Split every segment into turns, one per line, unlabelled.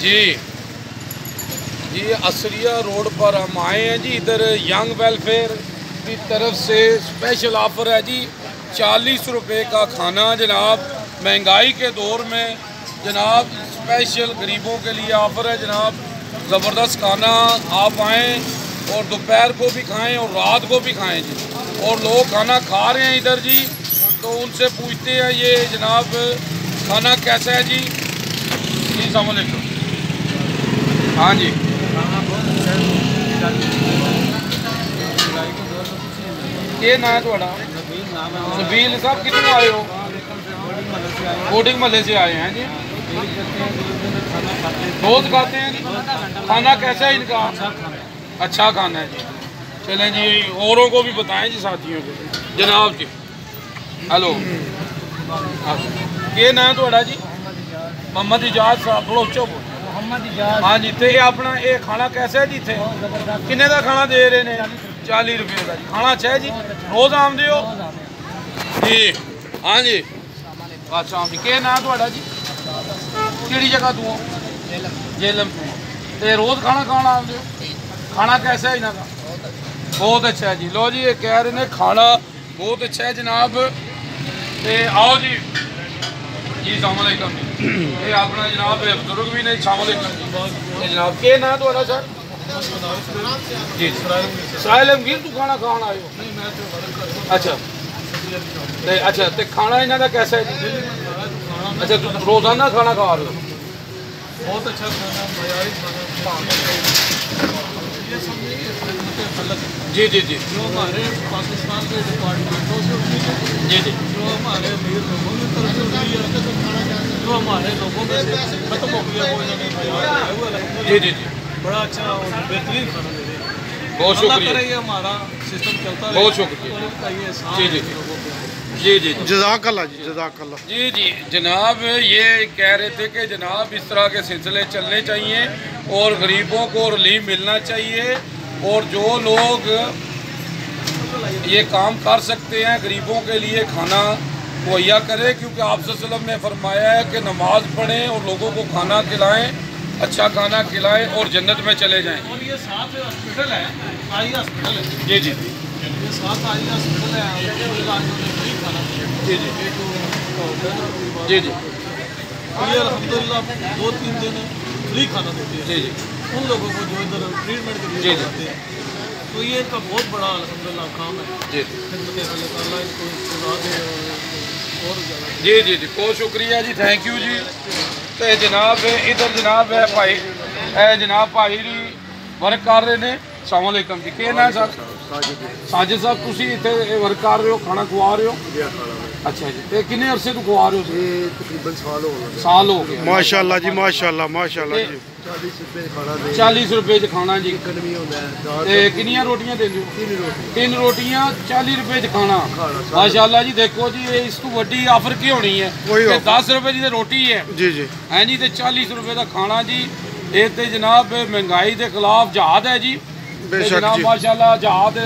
जी जी Assyria road पर हम आए हैं जी। इधर यंग वेलफेयर की तरफ से स्पेशल ऑफ़र है जी, 40 रुपये का खाना जनाब। महंगाई के दौर में जनाब स्पेशल गरीबों के लिए ऑफ़र है जनाब। ज़बरदस्त खाना, आप आएँ और दोपहर को भी खाएं और रात को भी खाएं जी। और लोग खाना खा रहे हैं इधर जी, तो उनसे पूछते हैं ये जनाब खाना कैसा है जी। जी अस्सलाम वालेकुम। हाँ जी ये ना है थोड़ा नबील साहब, कितने आए हो? बोर्डिंग महल्ले से आए हैं जी। रोज खाते हैं जी। खाना कैसा है इनका? अच्छा खाना है जी। चलें जी, औरों को भी बताएं जी, साथियों को जनाब जी। हेलो ये ना है थोड़ा जी? मोहम्मद इजाज साहब, थोड़ा उच्चा बोलो। हाँ जी, तो ये अपना ये खाना कैसा है जी? इतने किन्ने का खाना दे रहे हैं? 40 रुपये का जी। खाना अच्छा है जी? रोज़ आमदे हो जी? हाँ जी, अच्छा जी। क्या नाम थोड़ा जी? किहड़ी जगह तू हो? जेलम तू। तो रोज़ खाना खाना आमदे हो? खाना कैसा है इन्हों का? बहुत अच्छा है जी। लो जी, ये कह रहे हैं खाना बहुत अच्छा है जनाब। तो आओ जी। जी अस्सलाम वालेकुम जी। ये अपना जनाब बुजुर्ग भी नहीं। अस्सलाम वालेकुम जी। जनाब क्या नाम थोड़ा सर? जी साहिल अमगीर। तू खाना खान आए हो? अच्छा अच्छा, तो खाना इन्हों का कैसा है जी? अच्छा, तू रोज़ाना खाना खा रहे हो?
बहुत अच्छा खाना, मयारी खाना।
जी जी जी।
जो हमारे पाकिस्तान के डिपार्टमेंटों से उठी है,
जी जी।
जो हमारे अमीर लोगों की तरफ से उठी है, जो हमारे लोगों में से खत्म हो गया वो इन्होंने तैयार हुआ।
जी जी जी,
बड़ा अच्छा और बेहतरीन खाना दे रहे हैं।
बहुत शुक्रिया।
ये हमारा सिस्टम चलता है।
बहुत शुक्रिया जी जी जी जी।
जज़ाकल्लाह जी, जज़ाकल्लाह।
जी जी जनाब, ये कह रहे थे कि जनाब इस तरह के सिलसिले चलने चाहिए और गरीबों को रिलीफ मिलना चाहिए। और जो लोग ये काम कर सकते हैं गरीबों के लिए खाना मुहैया करें, क्योंकि आप सल्लल्लाहु अलैहि वसल्लम ने फरमाया है कि नमाज पढ़ें और लोगों को खाना खिलाएं, अच्छा खाना खिलाएं और जन्नत में चले जाएं।
और ये साथ हॉस्पिटल है, आई हॉस्पिटल है।
जी जी
ये साथ आई हॉस्पिटल है। फ्री खाना
जी जी जी जी
ये अल्हम्दुलिल्लाह 2-3 दिन फ्री खाना देती है
जी जी
उन लोगों को जो इधर ट्रीटमेंट के लिए जाते हैं। तो ये इनका बहुत बड़ा अल्हम्दुलिल्लाह काम है।
जी
खिदमत अल्लाह ताला इनको खुदा दे और ज़्यादा।
जी जी जी, बहुत शुक्रिया जी, थैंक यू जी। तो जनाब इधर जनाब है भाई, जनाब भाई जी वर्क कर रहे हैं। अस्सलाम वालेकुम जी। क्या नाम सर? साजिद साहब, तुसी इतने वर्क कर रहे हो, खाना खुआ रहे हो? अच्छा जी, तो किन्ने अरसे तो खुआ रहे हो?
तकरीबन
साल हो गया।
माशाल्लाह जी, माशाल्लाह माशाल्लाह जी।
40 रुपये च खाना जी। किनिया रोटियां देंगे? 3 रोटियां 40 रुपये च खाना। माशाल्लाह जी। देखो जी, ये इस तो वड्डी ऑफर की होनी है। 10 रुपये की रोटी है
जी जी
है जी, तो 40 रुपये का खाना जी। ये तो जनाब महंगाई के खिलाफ जहाद है जी। जनाब माशाल्लाह जहाद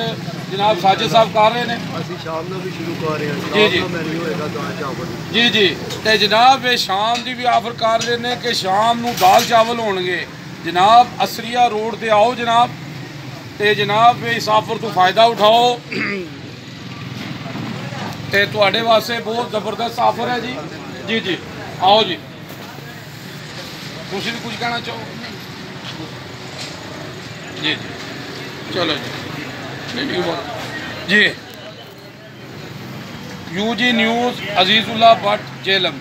जनाब साजिद साहब कर रहे हैं। जी जी जी जी। तो जनाब शाम की भी ऑफर कर रहे हैं कि शाम को दाल चावल होंगे जनाब। असरिया रोड से आओ जनाब, तो जनाब इस ऑफर तो फायदा उठाओ। तो तुहाडे वास्ते बहुत ज़बरदस्त ऑफर है जी। जी जी आओ जी। तुसीं भी कुछ कहना चाहो? जी जी चलो जी जी। यूजी न्यूज़ अजीज़ुल्लाह भट्ट जेलम।